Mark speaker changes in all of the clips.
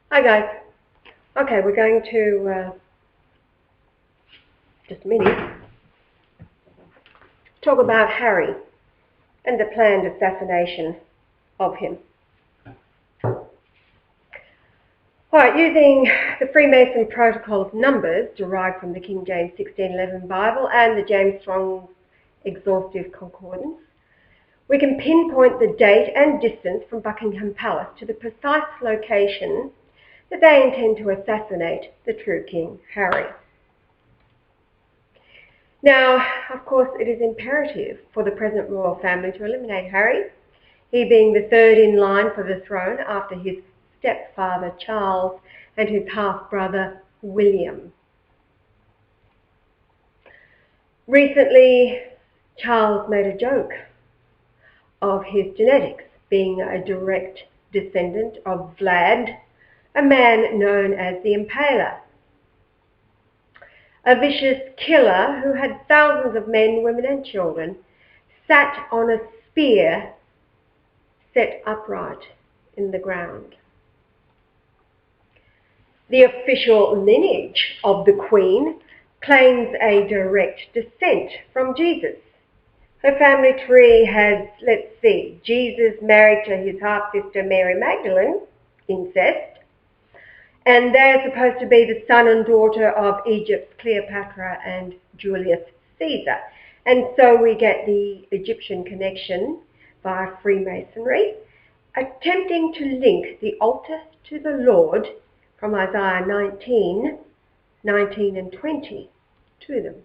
Speaker 1: Hi guys. Okay, we're going to, just a minute, talk about Harry and the planned assassination of him. Alright, using the Freemason Protocol of Numbers derived from the King James 1611 Bible and the James Strong's Exhaustive Concordance, we can pinpoint the date and distance from Buckingham Palace to the precise location that they intend to assassinate the true King Harry. Now, of course, it is imperative for the present royal family to eliminate Harry, he being the third in line for the throne after his stepfather Charles and his half-brother William. Recently, Charles made a joke of his genetics being a direct descendant of Vlad, a man known as the Impaler, a vicious killer who had thousands of men, women and children sat on a spear set upright in the ground. The official lineage of the Queen claims a direct descent from Jesus. Her family tree has, let's see, Jesus married to his half-sister Mary Magdalene, incest, and they're supposed to be the son and daughter of Egypt's Cleopatra and Julius Caesar. And so we get the Egyptian connection via Freemasonry, attempting to link the altar to the Lord from Isaiah 19 and 20 to them.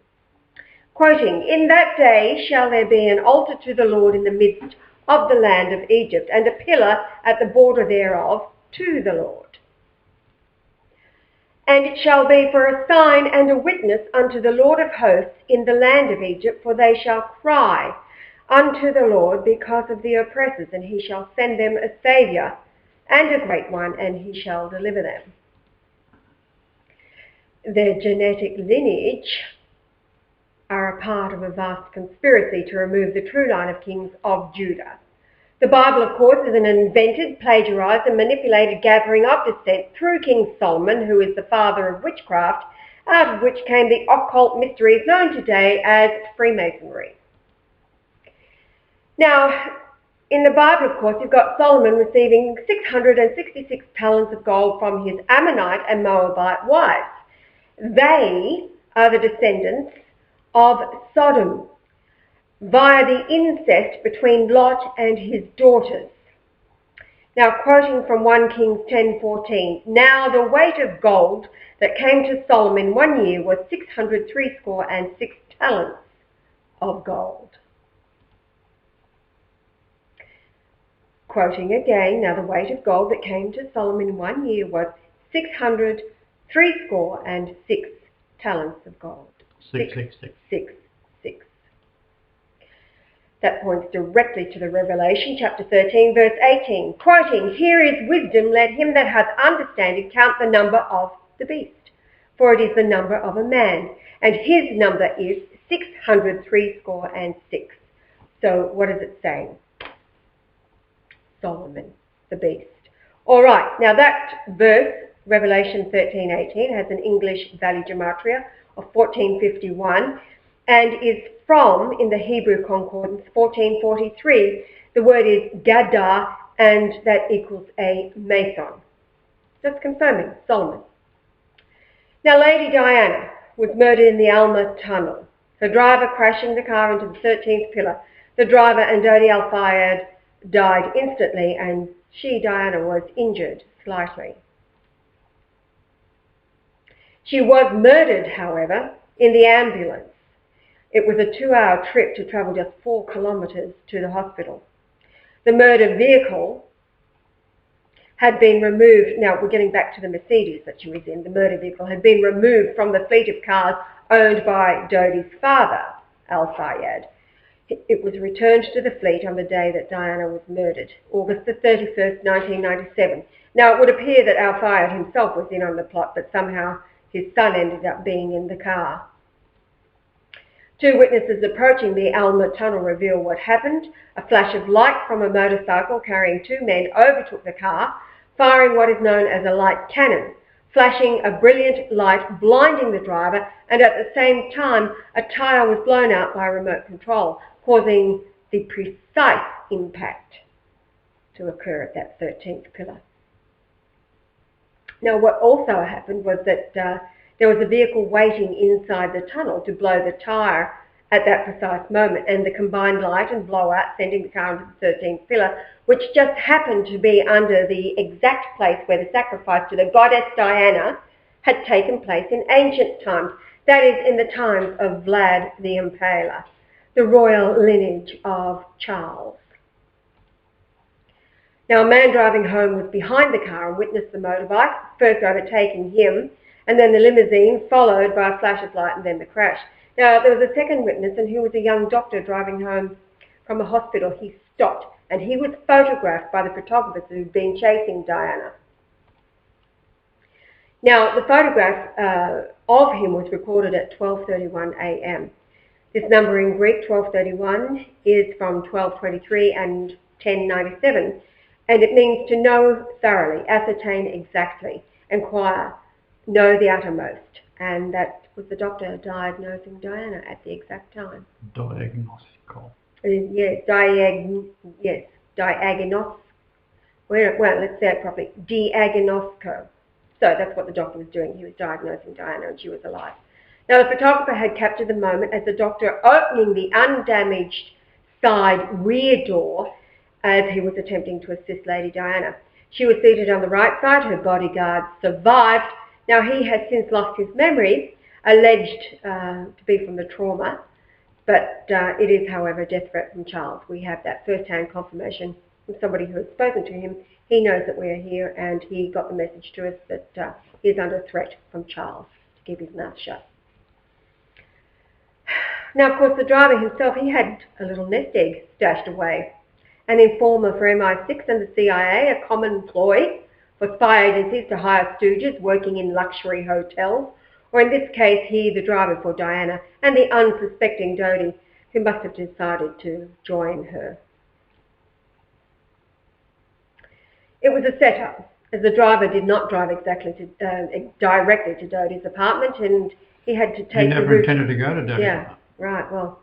Speaker 1: Quoting, "In that day shall there be an altar to the Lord in the midst of the land of Egypt, and a pillar at the border thereof to the Lord. And it shall be for a sign and a witness unto the Lord of hosts in the land of Egypt, for they shall cry unto the Lord because of the oppressors, and he shall send them a Saviour and a great one, and he shall deliver them." Their genetic lineage are a part of a vast conspiracy to remove the true line of kings of Judah. The Bible, of course, is an invented, plagiarized and manipulated gathering of descent through King Solomon, who is the father of witchcraft, out of which came the occult mysteries known today as Freemasonry. Now, in the Bible, of course, you've got Solomon receiving 666 talents of gold from his Ammonite and Moabite wives. They are the descendants of Sodom via the incest between Lot and his daughters. Now, quoting from 1 Kings 10:14, "Now the weight of gold that came to Solomon 1 year was 666 talents of gold." Quoting again, "Now the weight of gold that came to Solomon 1 year was 666 talents of gold." 666. That points directly to the Revelation chapter 13 verse 18, quoting, "Here is wisdom, let him that hath understanding count the number of the beast, for it is the number of a man, and his number is 666. So what does it say? Solomon, the beast. All right, now that verse, Revelation 13:18, has an English Valley Gematria of 1451 and is from, in the Hebrew Concordance, 1443. The word is Gadar, and that equals a mason. That's confirming Solomon. Now, Lady Diana was murdered in the Alma Tunnel, her driver crashing the car into the 13th pillar. The driver and Dodi Al-Fayed died instantly, and she, Diana, was injured slightly. She was murdered, however, in the ambulance. It was a 2-hour trip to travel just 4 kilometres to the hospital. The murder vehicle had been removed. Now, we're getting back to the Mercedes that she was in. The murder vehicle had been removed from the fleet of cars owned by Dodi's father, Al-Fayed. It was returned to the fleet on the day that Diana was murdered, August the 31st, 1997. Now, it would appear that Al-Fayed himself was in on the plot, but somehow his son ended up being in the car. 2 witnesses approaching the Alma Tunnel reveal what happened. A flash of light from a motorcycle carrying 2 men overtook the car, firing what is known as a light cannon, flashing a brilliant light, blinding the driver, and at the same time a tyre was blown out by remote control, causing the precise impact to occur at that 13th pillar. Now, what also happened was that there was a vehicle waiting inside the tunnel to blow the tyre at that precise moment, and the combined light and blowout sending the car into the 13th pillar, which just happened to be under the exact place where the sacrifice to the goddess Diana had taken place in ancient times. That is, in the times of Vlad the Impaler, the royal lineage of Charles. Now, a man driving home was behind the car and witnessed the motorbike, first overtaking him, and then the limousine, followed by a flash of light and then the crash. Now, there was a second witness, and he was a young doctor driving home from a hospital. He stopped, and he was photographed by the photographers who'd been chasing Diana. Now, the photograph of him was recorded at 12:31 a.m. This number in Greek, 12:31, is from 12:23 and 10:97, and it means to know thoroughly, ascertain exactly, inquire, know the uttermost, and that was the doctor diagnosing Diana at the exact time.
Speaker 2: Diagnostical.
Speaker 1: Yes, diagnos. Well, let's say it properly. Diagnosco. So that's what the doctor was doing. He was diagnosing Diana, and she was alive. Now, the photographer had captured the moment as the doctor opening the undamaged side rear door as he was attempting to assist Lady Diana. She was seated on the right side. Her bodyguard survived. Now, he has since lost his memory, alleged to be from the trauma, but it is, however, a death threat from Charles. We have that first-hand confirmation from somebody who has spoken to him. He knows that we're here, and he got the message to us that he is under threat from Charles to keep his mouth shut. Now, of course, the driver himself, he had a little nest egg stashed away. An informer for MI6 and the CIA, a common ploy for spy agencies to hire stooges working in luxury hotels, or in this case, he, the driver for Diana, and the unsuspecting Dodi, who must have decided to join her. It was a setup, as the driver did not drive directly to Dodi's apartment, and he had to take.
Speaker 2: He never intended to go to Dodi's.
Speaker 1: Yeah, right. Well,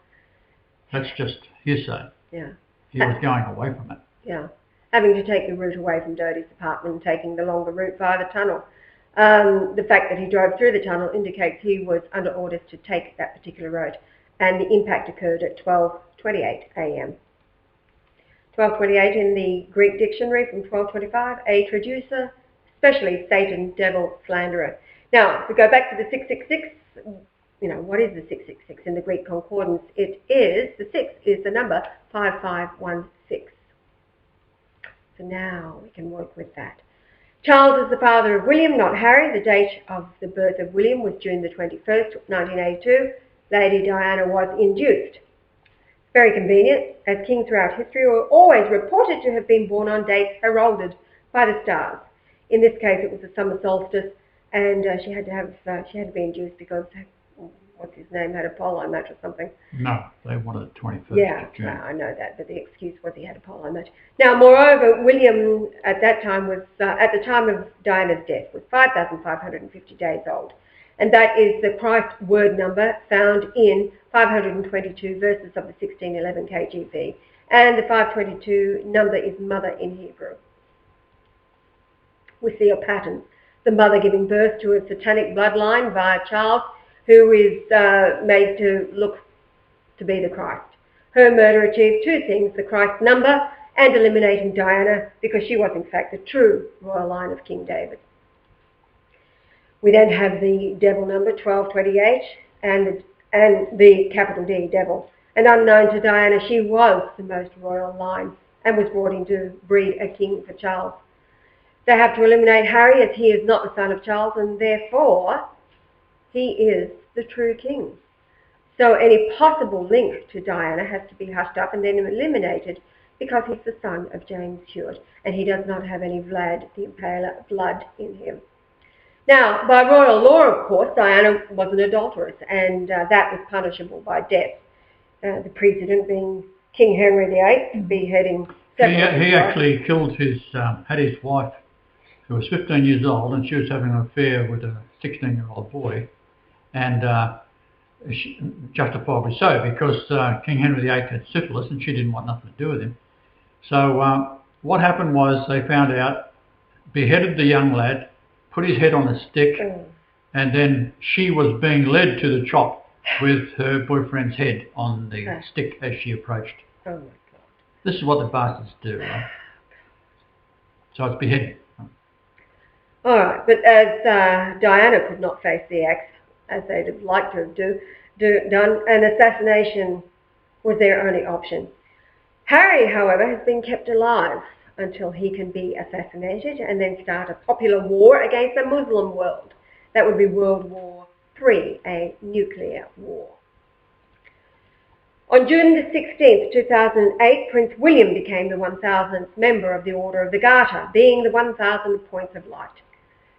Speaker 2: that's just hearsay.
Speaker 1: Yeah.
Speaker 2: He was going away from it.
Speaker 1: Yeah, having to take the route away from Dodi's apartment and taking the longer route via the tunnel. The fact that he drove through the tunnel indicates he was under orders to take that particular road, and the impact occurred at 12:28 a.m. 12:28 in the Greek dictionary from 12:25, a traducer, especially Satan, devil, slanderer. Now, if we go back to the 666, what is the 666 in the Greek concordance? It is, the 6 is the number 5516. So now we can work with that. Charles is the father of William, not Harry. The date of the birth of William was June the 21st, 1982. Lady Diana was induced. Very convenient, as kings throughout history were always reported to have been born on dates heralded by the stars. In this case, it was the summer solstice, and she had to be induced because what's his name had a polo match or something.
Speaker 2: No, they wanted the 21st of June.
Speaker 1: Yeah, I know that, but the excuse was he had a polo match. Now, moreover, William at that time was, at the time of Diana's death, was 5,550 days old. And that is the Christ word number found in 522 verses of the 1611 KJV. And the 522 number is mother in Hebrew. We see a pattern. The mother giving birth to a satanic bloodline via Charles, who is made to look to be the Christ. Her murder achieved two things, the Christ number and eliminating Diana, because she was in fact the true royal line of King David. We then have the devil number, 1228, and the capital D, devil. And unknown to Diana, she was the most royal line and was brought in to breed a king for Charles. They have to eliminate Harry, as he is not the son of Charles, and therefore he is the true king. So any possible link to Diana has to be hushed up and then eliminated, because he's the son of James Hewitt, and he does not have any Vlad the Impaler blood in him. Now, by royal law, of course, Diana was an adulteress, and that was punishable by death. The precedent being King Henry VIII beheading several.
Speaker 2: He actually killed had his wife who was 15 years old, and she was having an affair with a 16-year-old boy, and justifiably so, because King Henry VIII had syphilis and she didn't want nothing to do with him. So what happened was they found out, beheaded the young lad, put his head on a stick, and then she was being led to the chop with her boyfriend's head on the stick as she approached.
Speaker 1: Oh my God.
Speaker 2: This is what the bastards do, right? So it's beheading.
Speaker 1: All right, but as Diana could not face the axe, as they'd have liked to have done, an assassination was their only option. Harry, however, has been kept alive until he can be assassinated and then start a popular war against the Muslim world. That would be World War III, a nuclear war. On June the 16th, 2008, Prince William became the 1000th member of the Order of the Garter, being the 1000 points of light.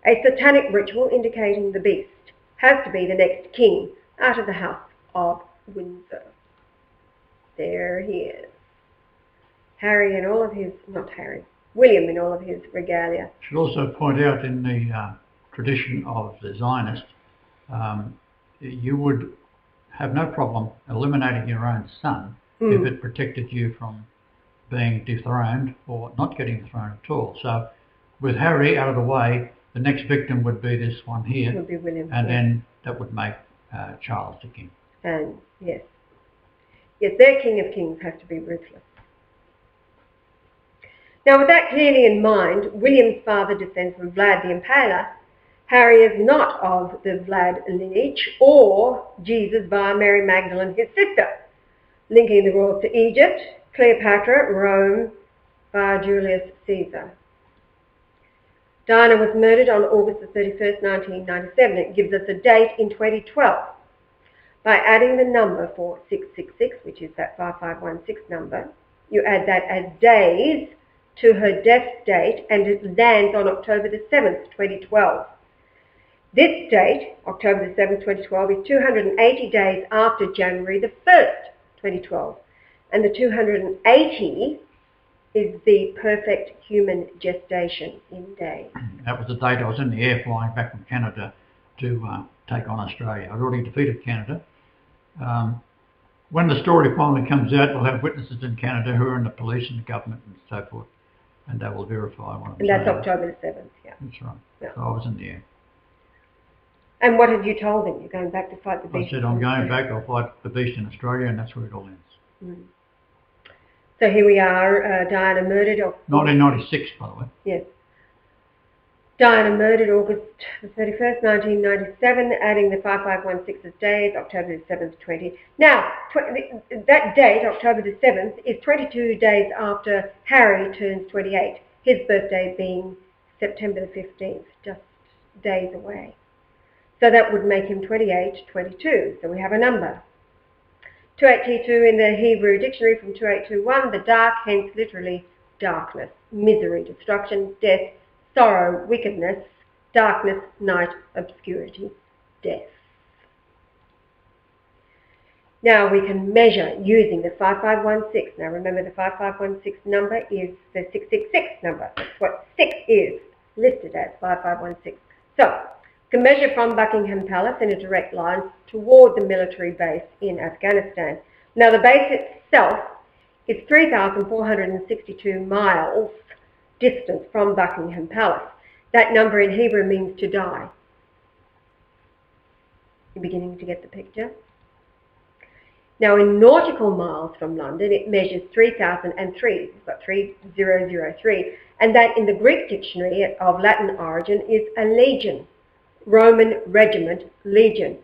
Speaker 1: A satanic ritual indicating the beast has to be the next king out of the House of Windsor. There he is. Harry in all of his, William in all of his regalia.
Speaker 2: I should also point out in the tradition of the Zionist, you would have no problem eliminating your own son if it protected you from being dethroned or not getting dethroned at all. So with Harry out of the way, the next victim would be this one here,
Speaker 1: would be William,
Speaker 2: and then that would make Charles the king.
Speaker 1: And yes, their King of Kings has to be ruthless. Now, with that clearly in mind, William's father descends from Vlad the Impaler. Harry is not of the Vlad lineage, or Jesus via Mary Magdalene, his sister, linking the royals to Egypt, Cleopatra, Rome, via Julius Caesar. Diana was murdered on August the 31st, 1997. It gives us a date in 2012. By adding the number for 666, which is that 5516 number, you add that as days to her death date, and it lands on October the 7th, 2012. This date, October the 7th, 2012, is 280 days after January the 1st, 2012. And the 280 is the perfect human gestation in days.
Speaker 2: That was the date I was in the air flying back from Canada to take on Australia. I'd already defeated Canada. When the story finally comes out, we'll have witnesses in Canada who are in the police and the government and so forth, and they will verify what I'm saying.
Speaker 1: And that's October the 7th, yeah.
Speaker 2: That's right.
Speaker 1: Yeah.
Speaker 2: So I was in the air.
Speaker 1: And what have you told them? You're going back to fight the beast?
Speaker 2: I said I'm going back, I'll fight the beast in Australia, and that's where it all ends.
Speaker 1: So here we are, Diana murdered...
Speaker 2: 1996, by the way.
Speaker 1: Yes. Diana murdered August the 31st, 1997, adding the 5516 days, October the 7th, 20. Now, that date, October the 7th, is 22 days after Harry turns 28, his birthday being September the 15th, just days away. So that would make him 28, 22. So we have a number. 2822 in the Hebrew dictionary from 2821, the dark, hence literally darkness, misery, destruction, death, sorrow, wickedness, darkness, night, obscurity, death. Now we can measure using the 5516. Now remember the 5516 number is the 666 number. That's what 6 is listed as, 5516. So we can measure from Buckingham Palace in a direct line toward the military base in Afghanistan. Now the base itself is 3,462 miles distance from Buckingham Palace. That number in Hebrew means to die. You're beginning to get the picture? Now in nautical miles from London, it measures 3,003. It's got 3003. And that in the Greek dictionary of Latin origin is a legion, Roman regiment, legion,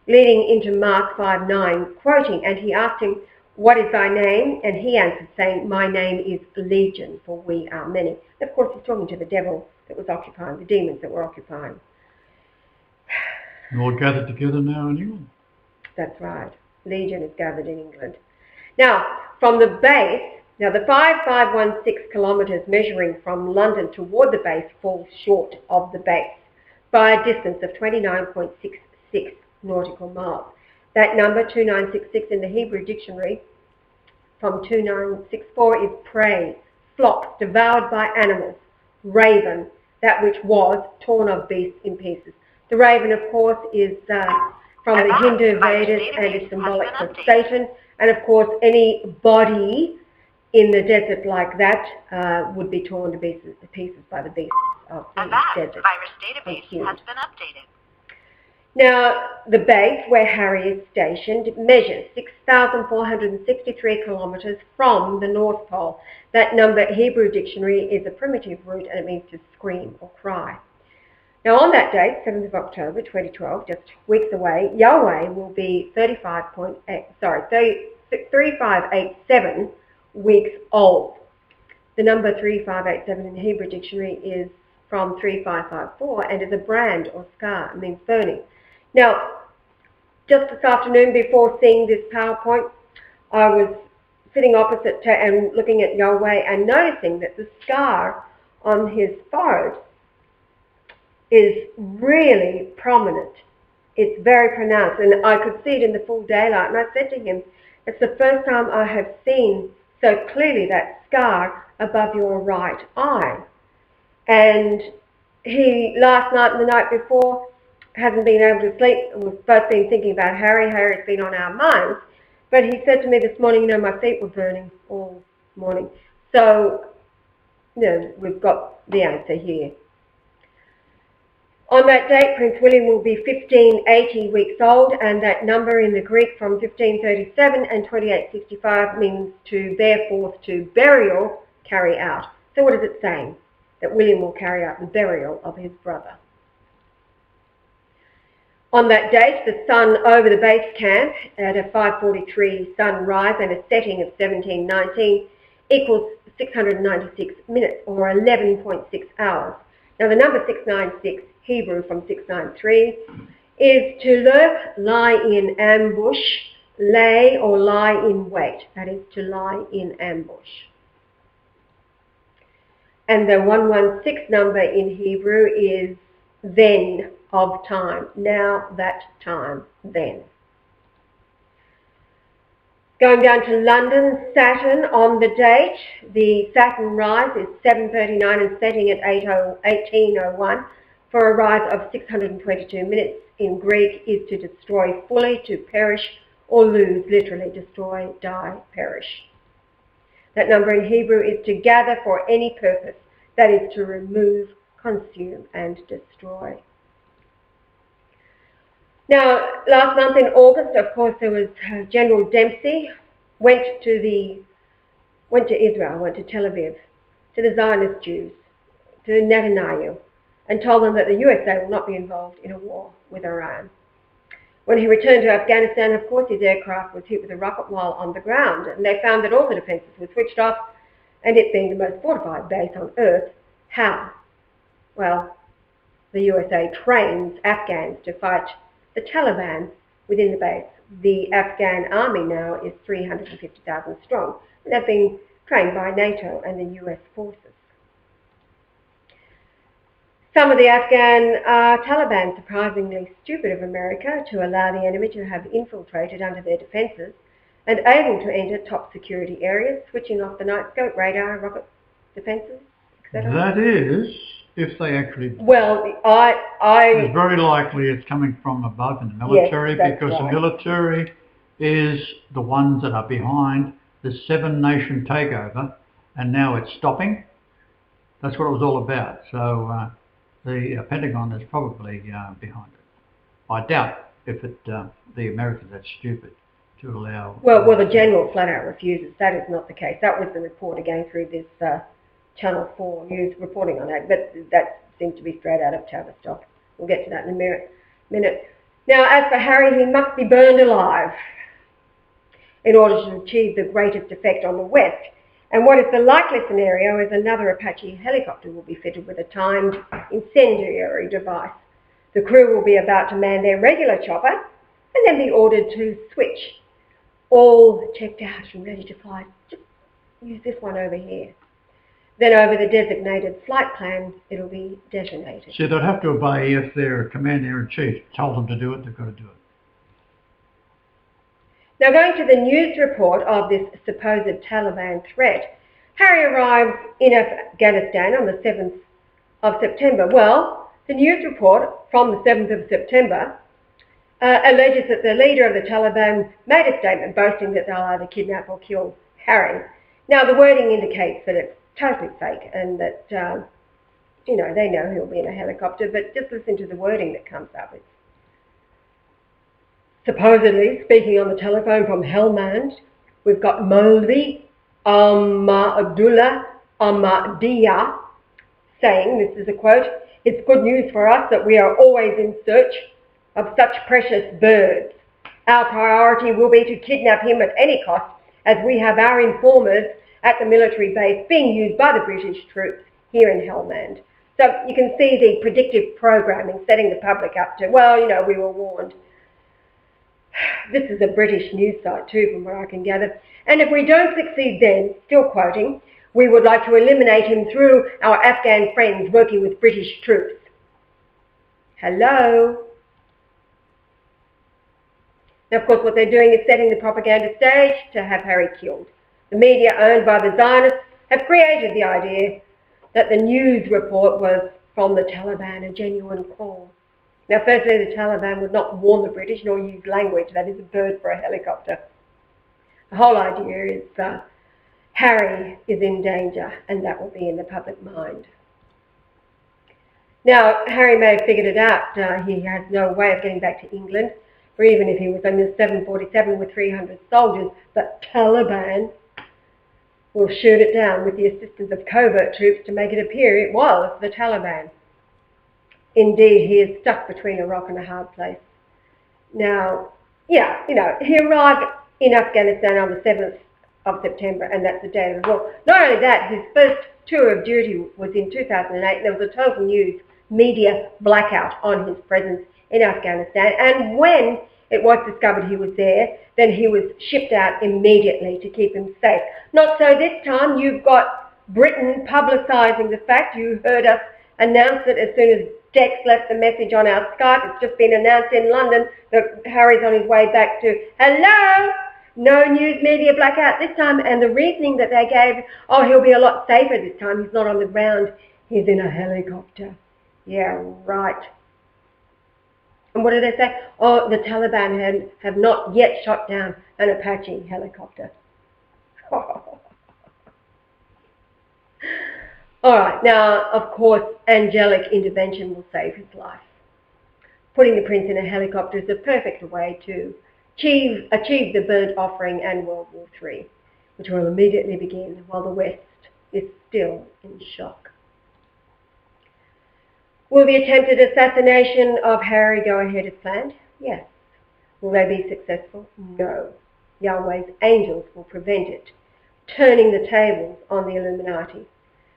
Speaker 1: leading into Mark 5:9, quoting, and he asked him, "What is thy name?" And he answered, saying, "My name is Legion, for we are many." And of course, he's talking to the devil that was occupying, the demons that were occupying.
Speaker 2: We're all gathered together now in England.
Speaker 1: That's right. Legion is gathered in England. Now, from the base, now the 5516 kilometres measuring from London toward the base falls short of the base by a distance of 29.66 nautical miles. That number, 2966 in the Hebrew dictionary, from 2964 is prey, flocks devoured by animals, raven, that which was torn of beasts in pieces. The raven, of course, is from the Hindu Vedas and is symbolic of Satan. And of course, any body in the desert like that would be torn to pieces by the beasts of the desert.
Speaker 3: Virus database has been updated.
Speaker 1: Now, the base where Harry is stationed measures 6,463 kilometres from the North Pole. That number, Hebrew dictionary, is a primitive root and it means to scream or cry. Now, on that date, 7th of October 2012, just weeks away, Yahweh will be 3587 weeks old. The number 3587 in the Hebrew dictionary is from 3554 and is a brand or scar, it means burning. Now, just this afternoon before seeing this PowerPoint, I was sitting opposite to and looking at Yahweh and noticing that the scar on his forehead is really prominent. It's very pronounced, and I could see it in the full daylight. And I said to him, it's the first time I have seen so clearly that scar above your right eye. And he, last night and the night before, hasn't been able to sleep, and we've both been thinking about Harry. Harry's been on our minds. But he said to me this morning, my feet were burning all morning. So, we've got the answer here. On that date, Prince William will be 1580 weeks old, and that number in the Greek from 1537 and 2865 means to bear forth, to burial, carry out. So what is it saying? That William will carry out the burial of his brother. On that date, the sun over the base camp at a 5:43 sunrise and a setting of 1719 equals 696 minutes or 11.6 hours. Now the number 696, Hebrew from 693, is to lurk, lie in ambush, lay or lie in wait. That is to lie in ambush. And the 116 number in Hebrew is then of time. Now that time, then. Going down to London, Saturn on the date. The Saturn rise is 7:39 and setting at 18:01 for a rise of 622 minutes. In Greek is to destroy fully, to perish or lose, literally destroy, die, perish. That number in Hebrew is to gather for any purpose, that is to remove, consume and destroy. Now, last month in August, of course, there was General Dempsey, went to Israel, went to Tel Aviv, to the Zionist Jews, to Netanyahu, and told them that the USA will not be involved in a war with Iran. When he returned to Afghanistan, of course, his aircraft was hit with a rocket while on the ground, and they found that all the defences were switched off, and it being the most fortified base on earth, how? Well, the USA trains Afghans to fight the Taliban within the base. The Afghan army now is 350,000 strong, and they've been trained by NATO and the US forces. Some of the Afghan Taliban, surprisingly stupid of America to allow the enemy to have infiltrated under their defences and able to enter top security areas, switching off the night scope, radar, rocket defences, etc.
Speaker 2: That is, if they actually...
Speaker 1: Well,
Speaker 2: It's very likely it's coming from above in the military,
Speaker 1: yes,
Speaker 2: because
Speaker 1: right.
Speaker 2: the military is the ones that are behind the 7-nation takeover, and now it's stopping. That's what it was all about. So the Pentagon is probably behind it. I doubt if the Americans are that stupid to allow...
Speaker 1: Well, the General flat out refuses. That is not the case. That was the report again through this Channel 4 news reporting on that, but that seems to be straight out of Tavistock. We'll get to that in a minute. Now, as for Harry, he must be burned alive in order to achieve the greatest effect on the West. And what is the likely scenario is another Apache helicopter will be fitted with a timed incendiary device. The crew will be about to man their regular chopper and then be ordered to switch. All checked out and ready to fly. Just use this one over here. Then over the designated flight plan, it'll be detonated.
Speaker 2: So they'd have to obey if their commander-in-chief told them to do it, they've got to do it.
Speaker 1: Now, going to the news report of this supposed Taliban threat, Harry arrives in Afghanistan on the 7th of September? Well, the news report from the 7th of September alleges that the leader of the Taliban made a statement boasting that they'll either kidnap or kill Harry. Now, the wording indicates that it's totally fake and that, they know he'll be in a helicopter, but just listen to the wording that comes up. It's supposedly speaking on the telephone from Helmand, we've got Molvi Ahmadullah Ahmadiyya saying, this is a quote, "It's good news for us that we are always in search of such precious birds. Our priority will be to kidnap him at any cost, as we have our informers at the military base being used by the British troops here in Helmand." So you can see the predictive programming setting the public up to, we were warned. This is a British news site too, from what I can gather. "And if we don't succeed then," still quoting, "we would like to eliminate him through our Afghan friends working with British troops." Hello? Now, of course, what they're doing is setting the propaganda stage to have Harry killed. The media owned by the Zionists have created the idea that the news report was from the Taliban, a genuine call. Now, firstly, the Taliban would not warn the British nor use language that is a bird for a helicopter. The whole idea is Harry is in danger, and that will be in the public mind. Now, Harry may have figured it out. He has no way of getting back to England, or even if he was on the 747 with 300 soldiers, the Taliban will shoot it down with the assistance of covert troops to make it appear it was the Taliban. Indeed, he is stuck between a rock and a hard place. Now, he arrived in Afghanistan on the 7th of September, and that's the date of the war. Not only that, his first tour of duty was in 2008, and there was a total news media blackout on his presence in Afghanistan, and when it was discovered he was there, then he was shipped out immediately to keep him safe. Not so this time. You've got Britain publicising the fact. You heard us announce it as soon as Dex left the message on our Skype. It's just been announced in London that Harry's on his way back to, hello, no news media blackout this time. And the reasoning that they gave, he'll be a lot safer this time. He's not on the ground. He's in a helicopter. Yeah, right. And what did they say? Oh, the Taliban have not yet shot down an Apache helicopter. All right, now, of course, angelic intervention will save his life. Putting the prince in a helicopter is a perfect way to achieve the burnt offering and World War III, which will immediately begin while the West is still in shock. Will the attempted assassination of Harry go ahead as planned? Yes. Will they be successful? No. Yahweh's angels will prevent it, turning the tables on the Illuminati.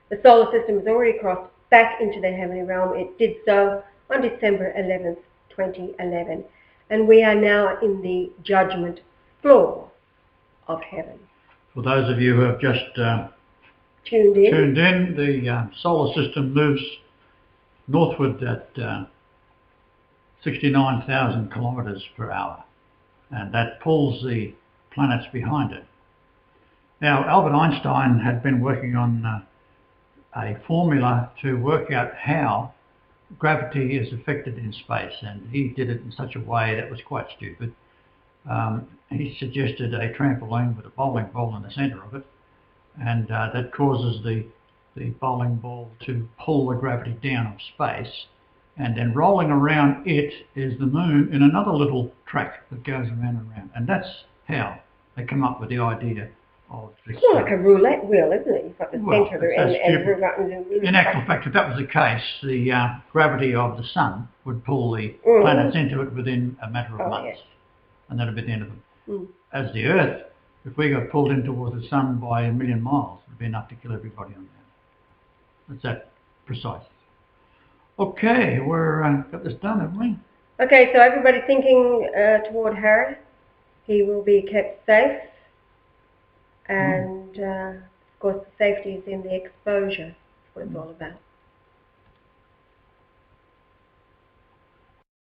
Speaker 1: The solar system has already crossed back into the heavenly realm. It did so on December 11th, 2011. And we are now in the judgment floor of heaven.
Speaker 2: For those of you who have just
Speaker 1: tuned in,
Speaker 2: the solar system moves northward at 69,000 kilometres per hour, and that pulls the planets behind it. Now, Albert Einstein had been working on a formula to work out how gravity is affected in space, and he did it in such a way that was quite stupid. He suggested a trampoline with a bowling ball in the centre of it, and that causes the bowling ball to pull the gravity down of space, and then rolling around it is the moon in another little track that goes around and around. And that's how they come up with the idea of this.
Speaker 1: It's like a roulette wheel, isn't it? You've got the centre and
Speaker 2: in actual fact, if that was the case, the gravity of the sun would pull the planets into it within a matter of months. Yes. And that'd be the end of them. As the Earth, if we got pulled in towards the sun by 1 million miles, it would be enough to kill everybody on there. It's that precise. Okay, we're got this done, haven't we?
Speaker 1: Okay, so everybody thinking toward Harry. He will be kept safe. And, of course, the safety is in the exposure. That's what it's all about.